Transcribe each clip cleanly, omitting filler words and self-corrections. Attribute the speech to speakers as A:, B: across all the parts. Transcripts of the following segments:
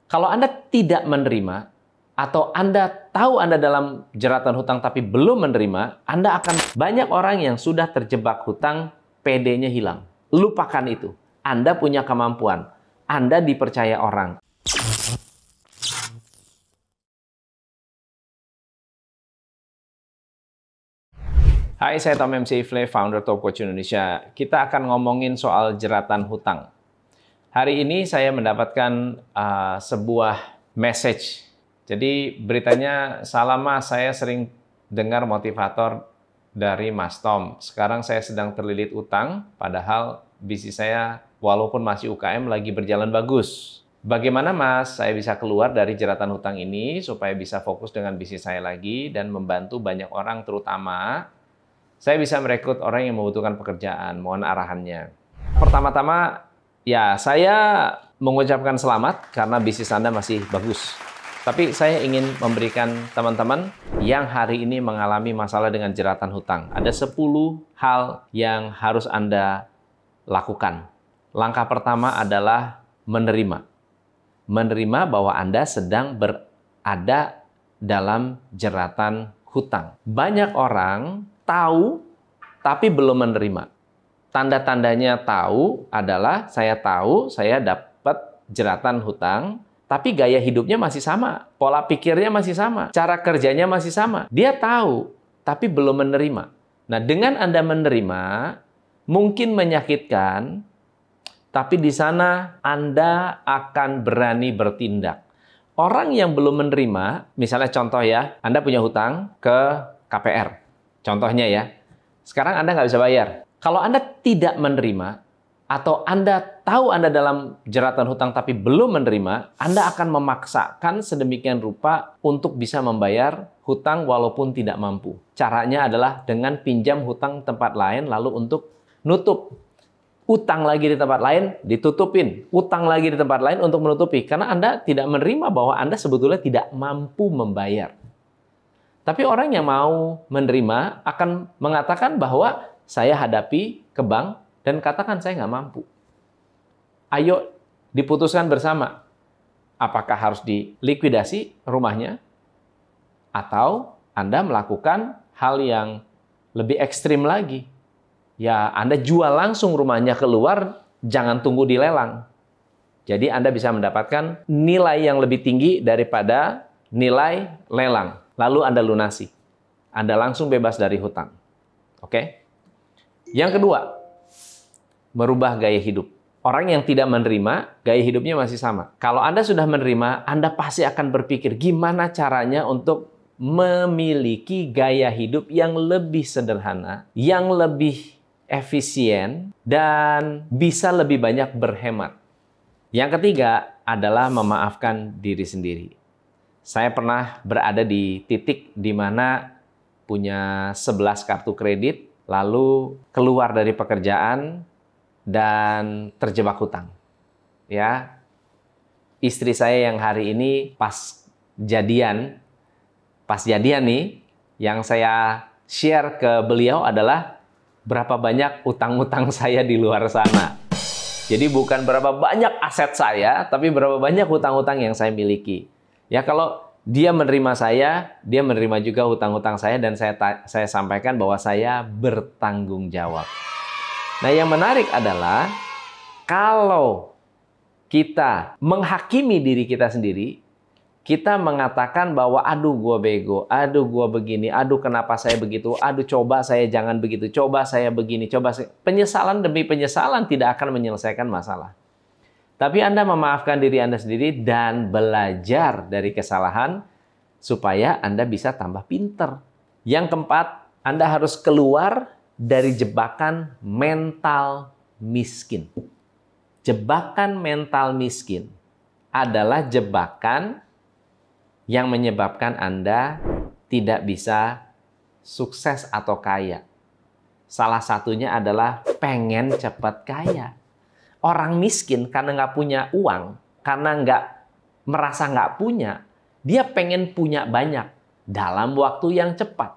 A: Kalau Anda tidak menerima, atau Anda tahu Anda dalam jeratan hutang tapi belum menerima, Anda akan banyak orang yang sudah terjebak hutang, PD-nya hilang. Lupakan itu. Anda punya kemampuan. Anda dipercaya orang. Hai, saya Tom MC Ifle, founder Top Coach Indonesia. Kita akan ngomongin soal jeratan hutang. Hari ini saya mendapatkan sebuah message. Jadi beritanya, salam Mas, saya sering dengar motivator dari Mas Tom. Sekarang saya sedang terlilit utang, padahal bisnis saya walaupun masih UKM lagi berjalan bagus. Bagaimana Mas saya bisa keluar dari jeratan hutang ini supaya bisa fokus dengan bisnis saya lagi dan membantu banyak orang, terutama saya bisa merekrut orang yang membutuhkan pekerjaan. Mohon arahannya. Pertama-tama, ya saya mengucapkan selamat karena bisnis Anda masih bagus. Tapi saya ingin memberikan teman-teman yang hari ini mengalami masalah dengan jeratan hutang. Ada 10 hal yang harus Anda lakukan. Langkah pertama adalah menerima. Menerima bahwa Anda sedang berada dalam jeratan hutang. Banyak orang tahu tapi belum menerima. Tanda-tandanya tahu adalah saya tahu saya dapat jeratan hutang, tapi gaya hidupnya masih sama, pola pikirnya masih sama, cara kerjanya masih sama. Dia tahu, tapi belum menerima. Nah, dengan Anda menerima, mungkin menyakitkan, tapi di sana Anda akan berani bertindak. Orang yang belum menerima, misalnya contoh ya, Anda punya hutang ke KPR. Contohnya ya, sekarang Anda nggak bisa bayar. Kalau Anda tidak menerima, atau Anda tahu Anda dalam jeratan hutang tapi belum menerima, Anda akan memaksakan sedemikian rupa untuk bisa membayar hutang walaupun tidak mampu. Caranya adalah dengan pinjam hutang tempat lain lalu untuk nutup. Utang lagi di tempat lain, ditutupin. Utang lagi di tempat lain untuk menutupi. Karena Anda tidak menerima bahwa Anda sebetulnya tidak mampu membayar. Tapi orang yang mau menerima akan mengatakan bahwa saya hadapi ke bank, dan katakan saya nggak mampu. Ayo diputuskan bersama. Apakah harus dilikuidasi rumahnya? Atau Anda melakukan hal yang lebih ekstrim lagi. Ya, Anda jual langsung rumahnya keluar, jangan tunggu dilelang. Jadi Anda bisa mendapatkan nilai yang lebih tinggi daripada nilai lelang. Lalu Anda lunasi. Anda langsung bebas dari hutang. Oke? Yang kedua, merubah gaya hidup. Orang yang tidak menerima, gaya hidupnya masih sama. Kalau Anda sudah menerima, Anda pasti akan berpikir gimana caranya untuk memiliki gaya hidup yang lebih sederhana, yang lebih efisien, dan bisa lebih banyak berhemat. Yang ketiga adalah memaafkan diri sendiri. Saya pernah berada di titik di mana punya 11 kartu kredit, lalu keluar dari pekerjaan, dan terjebak hutang. Ya, istri saya yang hari ini pas jadian nih, yang saya share ke beliau adalah berapa banyak utang-utang saya di luar sana. Jadi bukan berapa banyak aset saya, tapi berapa banyak hutang-hutang yang saya miliki. Ya, kalau dia menerima saya, dia menerima juga hutang-hutang saya, dan saya sampaikan bahwa saya bertanggung jawab. Nah, yang menarik adalah kalau kita menghakimi diri kita sendiri, kita mengatakan bahwa aduh gue bego, aduh gue begini, aduh kenapa saya begitu, aduh coba saya jangan begitu, coba saya begini, coba saya... Penyesalan demi penyesalan tidak akan menyelesaikan masalah. Tapi Anda memaafkan diri Anda sendiri dan belajar dari kesalahan supaya Anda bisa tambah pinter. Yang keempat, Anda harus keluar dari jebakan mental miskin. Jebakan mental miskin adalah jebakan yang menyebabkan Anda tidak bisa sukses atau kaya. Salah satunya adalah pengen cepat kaya. Orang miskin karena nggak punya uang, karena merasa nggak punya, dia pengen punya banyak dalam waktu yang cepat.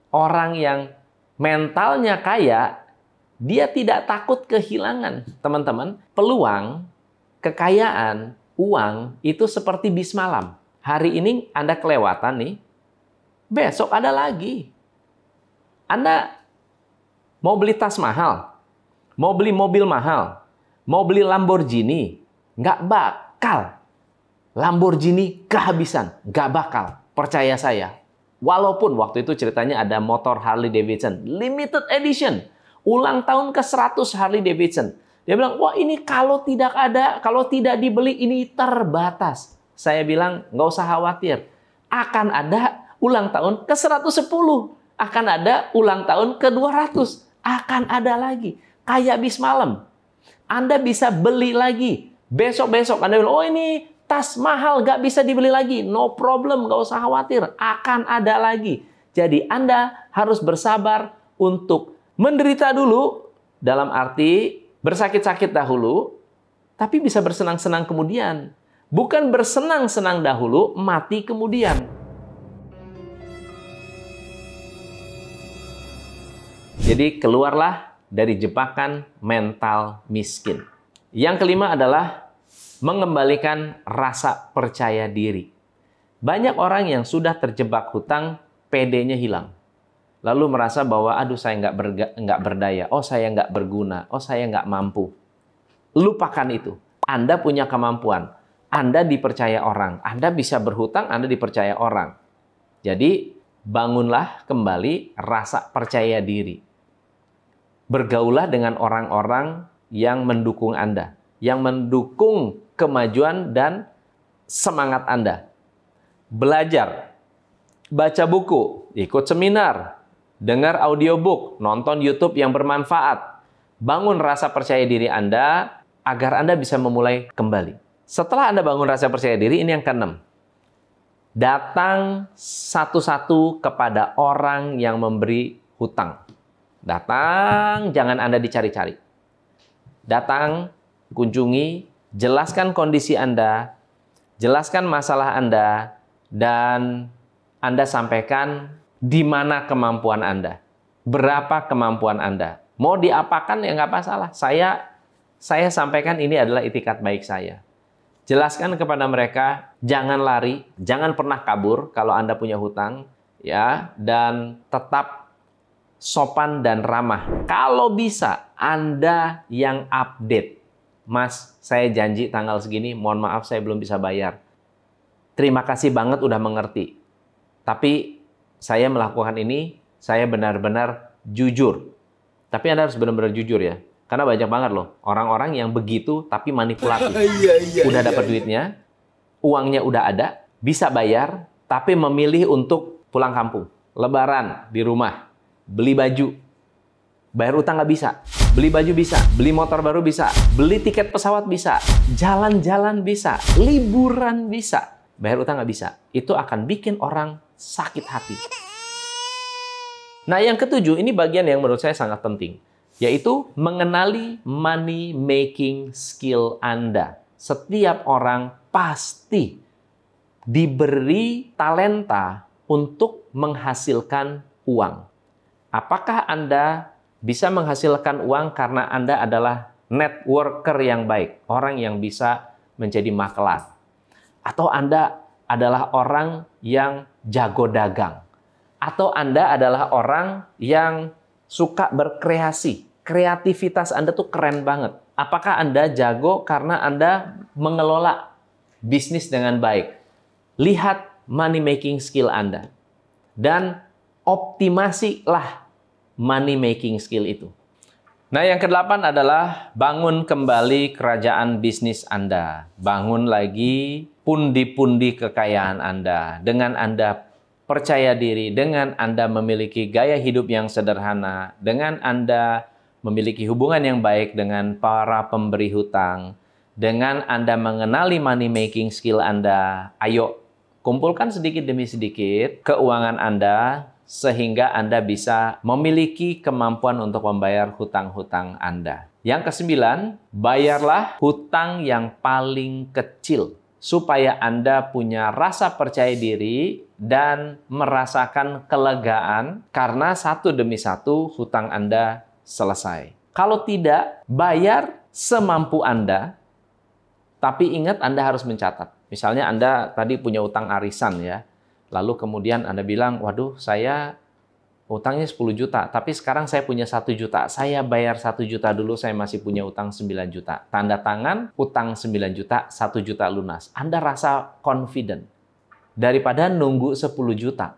A: Orang yang mentalnya kaya, dia tidak takut kehilangan, teman-teman. Peluang, kekayaan uang itu seperti bis malam. Hari ini Anda kelewatan nih, besok ada lagi. Anda mau beli tas mahal, mau beli mobil mahal, mau beli Lamborghini, nggak bakal. Lamborghini kehabisan, nggak bakal. Percaya saya. Walaupun waktu itu ceritanya ada motor Harley Davidson, limited edition, ulang tahun ke-100 Harley Davidson. Dia bilang, wah ini kalau tidak ada, kalau tidak dibeli ini terbatas. Saya bilang, nggak usah khawatir. Akan ada ulang tahun ke-110. Akan ada ulang tahun ke-200. Akan ada lagi. Kayak bis malam. Anda bisa beli lagi. Besok-besok Anda bilang, oh ini tas mahal, nggak bisa dibeli lagi. No problem, nggak usah khawatir. Akan ada lagi. Jadi Anda harus bersabar untuk menderita dulu, dalam arti bersakit-sakit dahulu, tapi bisa bersenang-senang kemudian. Bukan bersenang-senang dahulu, mati kemudian. Jadi keluarlah dari jebakan mental miskin. Yang kelima adalah mengembalikan rasa percaya diri. Banyak orang yang sudah terjebak hutang, PD-nya hilang. Lalu merasa bahwa, aduh saya nggak berdaya, oh saya nggak berguna, oh saya nggak mampu. Lupakan itu. Anda punya kemampuan. Anda dipercaya orang. Anda bisa berhutang, Anda dipercaya orang. Jadi, bangunlah kembali rasa percaya diri. Bergaulah dengan orang-orang yang mendukung Anda, yang mendukung kemajuan dan semangat Anda. Belajar, baca buku, ikut seminar, dengar audiobook, nonton YouTube yang bermanfaat. Bangun rasa percaya diri Anda agar Anda bisa memulai kembali. Setelah Anda bangun rasa percaya diri, ini yang keenam. Datang satu-satu kepada orang yang memberi hutang. Datang, jangan Anda dicari-cari. Datang, kunjungi, jelaskan kondisi Anda, jelaskan masalah Anda, dan Anda sampaikan di mana kemampuan Anda, berapa kemampuan Anda. Mau diapakan ya nggak masalah. Saya sampaikan ini adalah itikat baik saya. Jelaskan kepada mereka, jangan lari, jangan pernah kabur kalau Anda punya hutang, ya, dan tetap sopan dan ramah. Kalau bisa, Anda yang update. Mas, saya janji tanggal segini, mohon maaf saya belum bisa bayar. Terima kasih banget udah mengerti. Tapi saya melakukan ini, saya benar-benar jujur. Tapi Anda harus benar-benar jujur ya. Karena banyak banget loh, orang-orang yang begitu tapi manipulatif. Udah dapat duitnya, uangnya udah ada, bisa bayar, tapi memilih untuk pulang kampung. Lebaran di rumah. Beli baju, bayar utang nggak bisa, beli baju bisa, beli motor baru bisa, beli tiket pesawat bisa, jalan-jalan bisa, liburan bisa, bayar utang nggak bisa. Itu akan bikin orang sakit hati. Nah, yang ketujuh, ini bagian yang menurut saya sangat penting, yaitu mengenali money making skill Anda. Setiap orang pasti diberi talenta untuk menghasilkan uang. Apakah Anda bisa menghasilkan uang karena Anda adalah networker yang baik, orang yang bisa menjadi maklar? Atau Anda adalah orang yang jago dagang? Atau Anda adalah orang yang suka berkreasi? Kreativitas Anda tuh keren banget. Apakah Anda jago karena Anda mengelola bisnis dengan baik? Lihat money making skill Anda. Dan optimasilah money making skill itu. Nah, yang kedelapan adalah bangun kembali kerajaan bisnis Anda. Bangun lagi pundi-pundi kekayaan Anda. Dengan Anda percaya diri, dengan Anda memiliki gaya hidup yang sederhana, dengan Anda memiliki hubungan yang baik dengan para pemberi hutang, dengan Anda mengenali money making skill Anda, ayo kumpulkan sedikit demi sedikit keuangan Anda, sehingga Anda bisa memiliki kemampuan untuk membayar hutang-hutang Anda. Yang kesembilan, bayarlah hutang yang paling kecil, supaya Anda punya rasa percaya diri dan merasakan kelegaan karena satu demi satu hutang Anda selesai. Kalau tidak, bayar semampu Anda, Tapi ingat Anda harus mencatat. Misalnya Anda tadi punya utang arisan ya. Lalu kemudian Anda bilang, waduh saya utangnya 10 juta, tapi sekarang saya punya 1 juta. Saya bayar 1 juta dulu, saya masih punya utang 9 juta. Tanda tangan, utang 9 juta, 1 juta lunas. Anda rasa confident. Daripada nunggu 10 juta.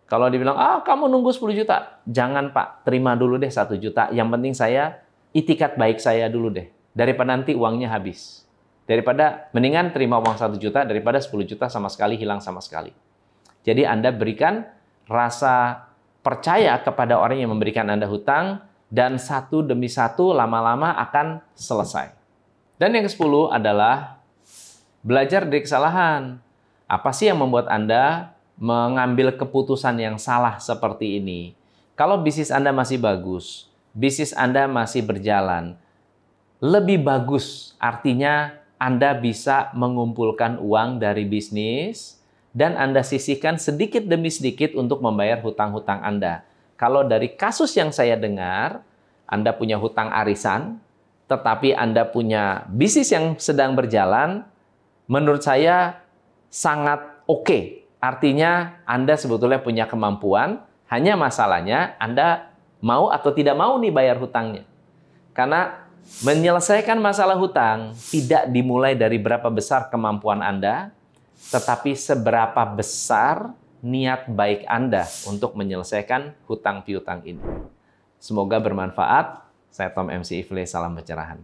A: Kalau dibilang, kamu nunggu 10 juta. Jangan Pak, terima dulu deh 1 juta. Yang penting saya, itikat baik saya dulu deh. Daripada nanti uangnya habis. Daripada, mendingan terima uang 1 juta daripada 10 juta sama sekali hilang sama sekali. Jadi Anda berikan rasa percaya kepada orang yang memberikan Anda hutang, dan satu demi satu lama-lama akan selesai. Dan yang ke-10 adalah belajar dari kesalahan. Apa sih yang membuat Anda mengambil keputusan yang salah seperti ini? Kalau bisnis Anda masih bagus, bisnis Anda masih berjalan, lebih bagus artinya Anda bisa mengumpulkan uang dari bisnis dan Anda sisihkan sedikit demi sedikit untuk membayar hutang-hutang Anda. Kalau dari kasus yang saya dengar, Anda punya hutang arisan, tetapi Anda punya bisnis yang sedang berjalan, menurut saya sangat oke. Artinya Anda sebetulnya punya kemampuan, hanya masalahnya Anda mau atau tidak mau nih bayar hutangnya. Karena menyelesaikan masalah hutang tidak dimulai dari berapa besar kemampuan Anda, tetapi seberapa besar niat baik Anda untuk menyelesaikan hutang piutang ini. Semoga bermanfaat. Saya Tom MC Ifle, salam pencerahan.